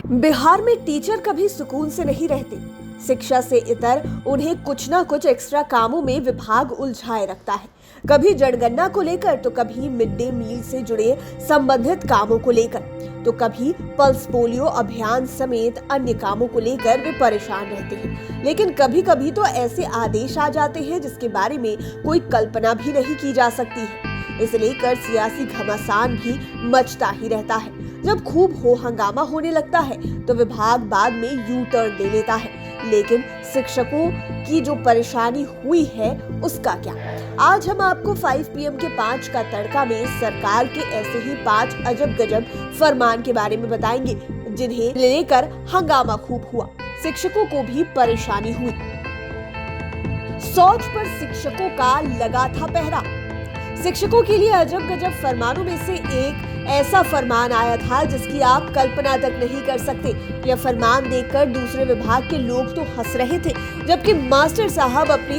बिहार में टीचर कभी सुकून से नहीं रहते। शिक्षा से इतर उन्हें कुछ ना कुछ एक्स्ट्रा कामों में विभाग उलझाए रखता है। कभी जनगणना को लेकर तो कभी मिड डे मील से जुड़े संबंधित कामों को लेकर तो कभी पल्स पोलियो अभियान समेत अन्य कामों को लेकर वे परेशान रहते हैं। लेकिन कभी कभी तो ऐसे आदेश आ जाते हैं जिसके बारे में कोई कल्पना भी नहीं की जा सकती है। इसे लेकर सियासी घमासान भी मचता ही रहता है। जब खूब हो हंगामा होने लगता है तो विभाग बाद में यू टर्न ले लेता है। लेकिन शिक्षकों की जो परेशानी हुई है उसका क्या? आज हम आपको 5 PM के 5 का तड़का में सरकार के ऐसे ही 5 अजब गजब फरमान के बारे में बताएंगे जिन्हें लेकर हंगामा खूब हुआ, शिक्षकों को भी परेशानी हुई। शौच पर शिक्षकों का लगा था पहरा। शिक्षकों के लिए अजब गजब फरमानों में से एक ऐसा फरमान आया था जिसकी आप कल्पना तक नहीं कर सकते। यह फरमान देखकर दूसरे विभाग के लोग तो हंस रहे थे, जबकि मास्टर साहब अपने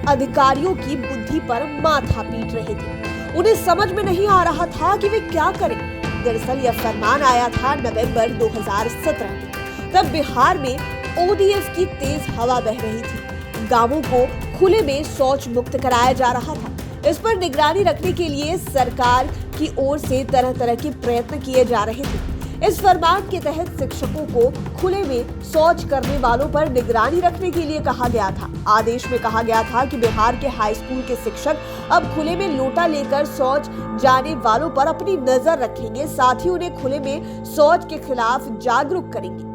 अधिकारियों की बुद्धि पर माथा पीट रहे थे। उन्हें समझ में नहीं आ रहा था कि वे क्या करें। दरअसल यह फरमान आया था नवंबर 2017 में। तब बिहार में ODF की तेज हवा बह रही थी। गांवों को खुले में शौच मुक्त कराया जा रहा था। इस पर निगरानी रखने के लिए सरकार की ओर से तरह तरह के प्रयत्न किए जा रहे थे। इस फरमान के तहत शिक्षकों को खुले में शौच करने वालों पर निगरानी रखने के लिए कहा गया था। आदेश में कहा गया था कि बिहार के हाई स्कूल के शिक्षक अब खुले में लोटा लेकर शौच जाने वालों पर अपनी नजर रखेंगे, साथ ही उन्हें खुले में शौच के खिलाफ जागरूक करेंगे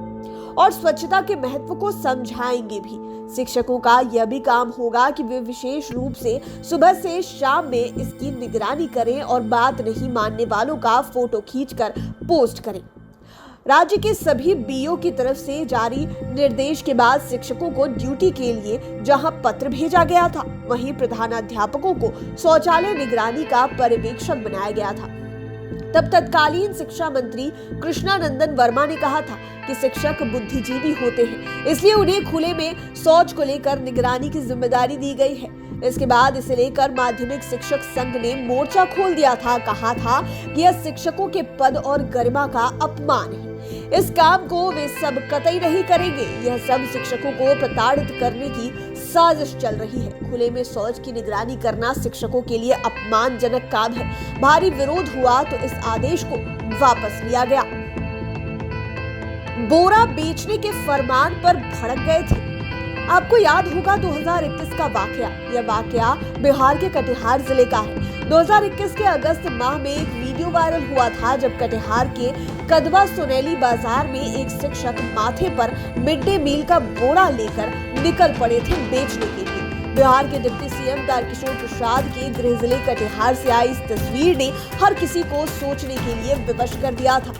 और स्वच्छता के महत्व को समझाएंगे भी। शिक्षकों का यह भी काम होगा कि वे विशेष रूप से सुबह से शाम में इसकी निगरानी करें और बात नहीं मानने वालों का फोटो खींचकर पोस्ट करें। राज्य के सभी BO की तरफ से जारी निर्देश के बाद शिक्षकों को ड्यूटी के लिए जहां पत्र भेजा गया था, वहीं प्रधानाध्यापकों को शौचालय निगरानी का पर्यवेक्षक बनाया गया था। तब तत्कालीन शिक्षा मंत्री कृष्णानंदन वर्मा ने कहा था कि शिक्षक बुद्धिजीवी होते हैं, इसलिए उन्हें खुले में शौच को लेकर निगरानी की जिम्मेदारी दी गई है। इसके बाद इसे लेकर माध्यमिक शिक्षक संघ ने मोर्चा खोल दिया था। कहा था कि यह शिक्षकों के पद और गरिमा का अपमान है। इस काम को वे सब कतई नहीं करेंगे। यह सब शिक्षकों को प्रताड़ित करने की साजिश चल रही है। खुले में शौच की निगरानी करना शिक्षकों के लिए अपमानजनक काम है। भारी विरोध हुआ तो इस आदेश को वापस लिया गया। बोरा बेचने के फरमान पर भड़क गए थे। आपको याद होगा 2021 का वाकया। यह वाकया बिहार के कटिहार जिले का है। 2021 के अगस्त माह में एक वीडियो वायरल हुआ था जब कटिहार के कदवा सोनेली बाजार में एक शिक्षक माथे पर मिड डे मील का बोरा लेकर निकल पड़े थे बेचने के लिए। बिहार के डिप्टी CM तारकिशोर प्रसाद के गृह जिले कटिहार से आई इस तस्वीर ने हर किसी को सोचने के लिए विवश कर दिया था।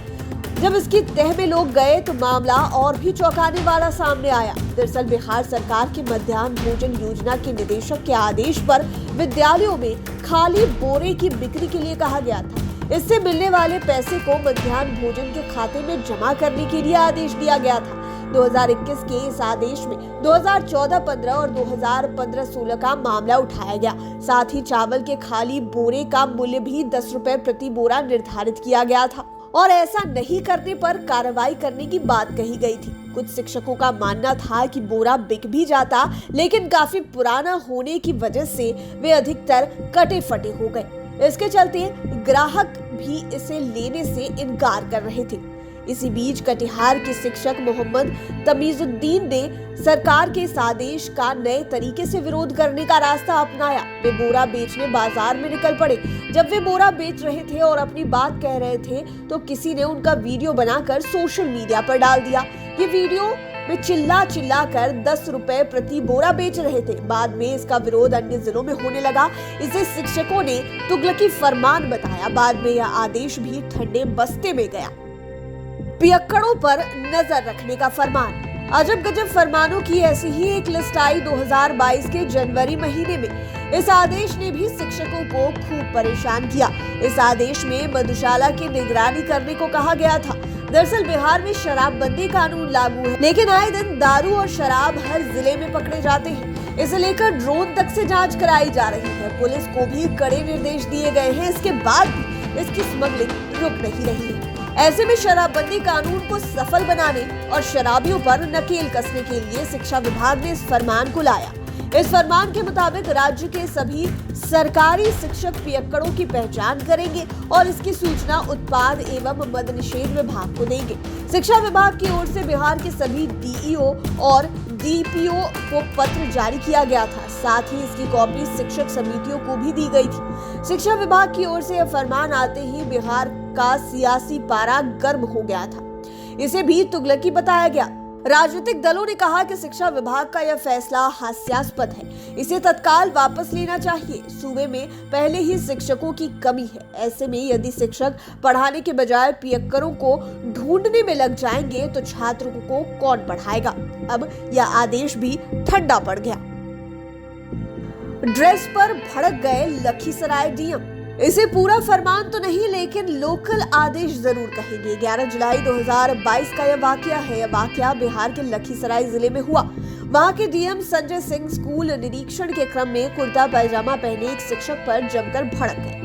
जब इसकी तह में लोग गए तो मामला और भी चौंकाने वाला सामने आया। दरअसल बिहार सरकार की मध्याह्न भोजन योजना के निदेशक के आदेश पर विद्यालयों में खाली बोरे की बिक्री के लिए कहा गया था। इससे मिलने वाले पैसे को मध्याह्न भोजन के खाते में जमा करने के लिए आदेश दिया गया था। 2021 के इस आदेश में 2014-15 और 2015-16 का मामला उठाया गया। साथ ही चावल के खाली बोरे का मूल्य भी 10 रुपए प्रति बोरा निर्धारित किया गया था और ऐसा नहीं करने पर कार्रवाई करने की बात कही गई थी। कुछ शिक्षकों का मानना था कि बोरा बिक भी जाता, लेकिन काफी पुराना होने की वजह से वे अधिकतर कटे फटे हो गए। इसके चलते ग्राहक भी इसे लेने से इनकार कर रहे थे। इसी बीच कटिहार के शिक्षक मोहम्मद तमीजुद्दीन ने सरकार के इस आदेश का नए तरीके से विरोध करने का रास्ता अपनाया। वे बोरा बेचने बाजार में निकल पड़े। जब वे बोरा बेच रहे थे और अपनी बात कह रहे थे तो किसी ने उनका वीडियो बनाकर सोशल मीडिया पर डाल दिया। ये वीडियो में चिल्ला कर 10 रुपए प्रति बोरा बेच रहे थे। बाद में इसका विरोध अन्य जिलों में होने लगा। इसे शिक्षकों ने तुगलकी फरमान बताया। बाद में यह आदेश भी ठंडे बस्ते में गया। पियक्कड़ों पर नजर रखने का फरमान। अजब गजब फरमानों की ऐसी ही एक लिस्ट आई 2022 के जनवरी महीने में। इस आदेश ने भी शिक्षकों को खूब परेशान किया। इस आदेश में मधुशाला की निगरानी करने को कहा गया था। दरअसल बिहार में शराबबंदी कानून लागू है, लेकिन आए दिन दारू और शराब हर जिले में पकड़े जाते हैं। इसे लेकर ड्रोन तक से जांच कराई जा रही है। पुलिस को भी कड़े निर्देश दिए गए हैं। इसके बाद भी इसकी स्मगलिंग रुक नहीं रही है। ऐसे में शराबबंदी कानून को सफल बनाने और शराबियों पर नकेल कसने के लिए शिक्षा विभाग ने इस फरमान को लाया। इस फरमान के मुताबिक राज्य के सभी सरकारी शिक्षक पियक्कड़ों की पहचान करेंगे और इसकी सूचना उत्पाद एवं मद निषेध विभाग को देंगे। शिक्षा विभाग की ओर से बिहार के सभी डीईओ और डीपीओ को पत्र जारी किया गया था। साथ ही इसकी कॉपी शिक्षक समितियों को भी दी गई थी। शिक्षा विभाग की ओर से यह फरमान आते ही बिहार का सियासी पारा गर्म हो गया था। इसे भी तुगलकी बताया गया। राजनीतिक दलों ने कहा कि शिक्षा विभाग का यह फैसला हास्यास्पद है, इसे तत्काल वापस लेना चाहिए। सूबे में पहले ही शिक्षकों की कमी है, ऐसे में यदि शिक्षक पढ़ाने के बजाय पियक्करों को ढूंढने में लग जाएंगे तो छात्रों को कौन पढ़ाएगा। अब यह आदेश भी ठंडा पड़ गया। ड्रेस पर भड़क गए लखीसराय डीएम। इसे पूरा फरमान तो नहीं लेकिन लोकल आदेश जरूर कहेंगे। 11 जुलाई 2022 का यह वाकया है। यह वाकया बिहार के लखीसराय जिले में हुआ। वहां के डीएम संजय सिंह स्कूल निरीक्षण के क्रम में कुर्ता पैजामा पहने एक शिक्षक पर जमकर भड़क गए।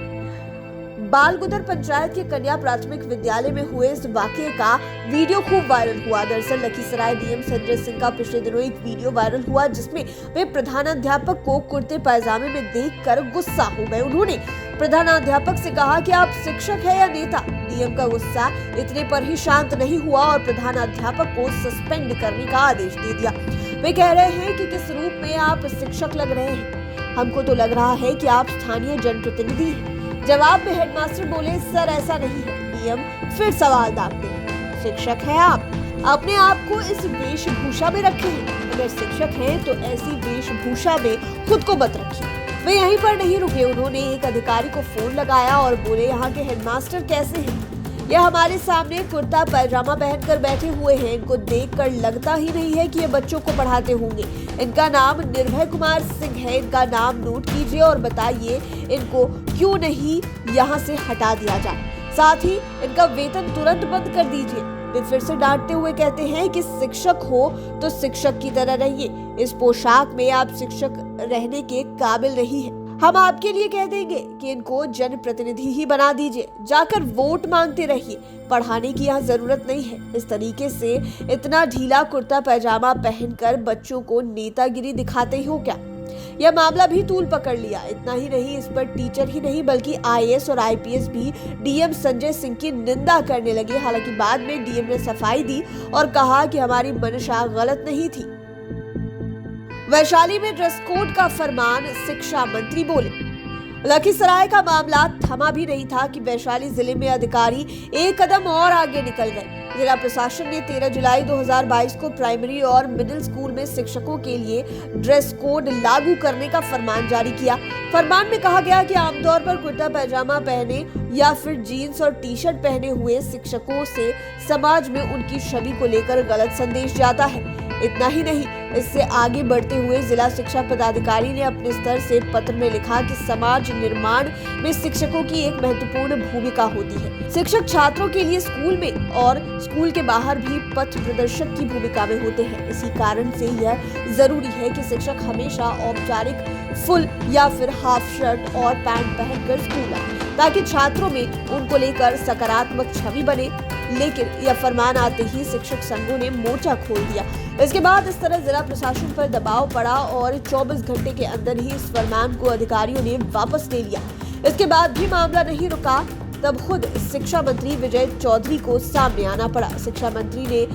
बालगुदर पंचायत के कन्या प्राथमिक विद्यालय में हुए इस वाकये का वीडियो खूब वायरल हुआ। दरअसल लखीसराय डीएम संजय सिंह का पिछले दिनों एक वीडियो वायरल हुआ जिसमें वे प्रधानाध्यापक को कुर्ते पैजामे में देखकर गुस्सा हो गए। उन्होंने प्रधानाध्यापक से कहा कि आप शिक्षक है या नेता। डीएम का गुस्सा इतने पर ही शांत नहीं हुआ और प्रधानाध्यापक को सस्पेंड करने का आदेश दे दिया। वे कह रहे हैं कि किस रूप में आप शिक्षक लग रहे हैं, हमको तो लग रहा है कि आप स्थानीय जनप्रतिनिधि हैं। जवाब में हेडमास्टर बोले, सर ऐसा नहीं है। डीएम फिर सवाल दागते हैं, शिक्षक है आप, अपने आप को इस वेशभूषा में रखे हैं। अगर शिक्षक हैं तो ऐसी वेशभूषा में खुद को मत रखिए। वे यहीं पर नहीं रुके, उन्होंने एक अधिकारी को फोन लगाया और बोले, यहाँ के हेडमास्टर कैसे हैं? यह हमारे सामने कुर्ता पैजामा पहनकर बैठे हुए हैं। इनको देखकर लगता ही नहीं है कि ये बच्चों को पढ़ाते होंगे। इनका नाम निर्भय कुमार सिंह है। इनका नाम नोट कीजिए और बताइए इनको क्यों नहीं यहाँ से हटा दिया जाए। साथ ही इनका वेतन तुरंत बंद कर दीजिए। वे फिर से डांटते हुए कहते हैं कि शिक्षक हो तो शिक्षक की तरह रहिए। इस पोशाक में आप शिक्षक रहने के काबिल नहीं है। हम आपके लिए कह देंगे कि इनको जनप्रतिनिधि ही बना दीजिए। जाकर वोट मांगते रहिए, पढ़ाने की यहाँ जरूरत नहीं है। इस तरीके से इतना ढीला कुर्ता पैजामा पहनकर बच्चों को नेतागिरी दिखाते हो क्या? यह मामला भी तूल पकड़ लिया। इतना ही नहीं, इस पर टीचर ही नहीं बल्कि आईएएस और आईपीएस भी डीएम संजय सिंह की निंदा करने लगे। हालांकि बाद में डीएम ने सफाई दी और कहा कि हमारी मंशा गलत नहीं थी। वैशाली में ड्रेस कोड का फरमान, शिक्षा मंत्री बोले। लखीसराय का मामला थमा भी नहीं था कि वैशाली जिले में अधिकारी एक कदम और आगे निकल गए। जिला प्रशासन ने 13 जुलाई 2022 को प्राइमरी और मिडिल स्कूल में शिक्षकों के लिए ड्रेस कोड लागू करने का फरमान जारी किया। फरमान में कहा गया कि आमतौर पर कुर्ता पैजामा पहने या फिर जीन्स और टी शर्ट पहने हुए शिक्षकों से समाज में उनकी छवि को लेकर गलत संदेश जाता है। इतना ही नहीं, इससे आगे बढ़ते हुए जिला शिक्षा पदाधिकारी ने अपने स्तर से पत्र में लिखा कि समाज निर्माण में शिक्षकों की एक महत्वपूर्ण भूमिका होती है। शिक्षक छात्रों के लिए स्कूल में और स्कूल के बाहर भी पथ प्रदर्शक की भूमिका में होते हैं। इसी कारण से यह जरूरी है कि शिक्षक हमेशा औपचारिक फुल या फिर हाफ शर्ट और पैंट पहनकर स्कूल आए ताकि छात्रों में उनको लेकर सकारात्मक छवि बने। लेकिन यह फरमान आते ही शिक्षक संघों ने मोर्चा खोल दिया। इसके बाद इस तरह जिला प्रशासन पर दबाव पड़ा और 24 घंटे के अंदर ही इस फरमान को अधिकारियों ने वापस ले लिया। इसके बाद भी मामला नहीं रुका, तब खुद शिक्षा मंत्री विजय चौधरी को सामने आना पड़ा। शिक्षा मंत्री ने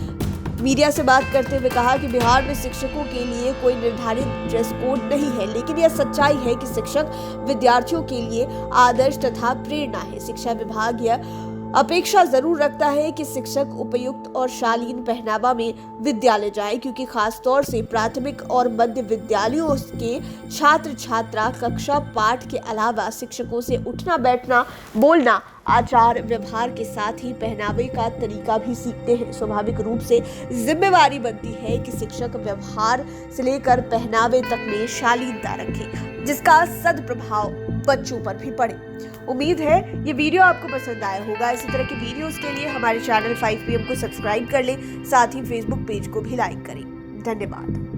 मीडिया से बात करते हुए कहा कि बिहार में शिक्षकों के लिए कोई निर्धारित ड्रेस कोड नहीं है, लेकिन यह सच्चाई है कि शिक्षक विद्यार्थियों के लिए आदर्श तथा प्रेरणा है। शिक्षा विभाग यह अपेक्षा जरूर रखता है कि शिक्षक उपयुक्त और शालीन पहनावा में विद्यालय जाए, क्योंकि खास तौर से प्राथमिक और मध्य विद्यालयों के छात्र छात्रा कक्षा पाठ के अलावा शिक्षकों से उठना बैठना बोलना आचार व्यवहार के साथ ही पहनावे का तरीका भी सीखते हैं। स्वाभाविक रूप से जिम्मेवारी बनती है कि शिक्षक व्यवहार से लेकर पहनावे तक में शालीनता रखे, जिसका सदप्रभाव बच्चों पर भी पड़े। उम्मीद है ये वीडियो आपको पसंद आया होगा। इसी तरह की वीडियोस के लिए हमारे चैनल 5PM को सब्सक्राइब कर लें, साथ ही फेसबुक पेज को भी लाइक करें। धन्यवाद।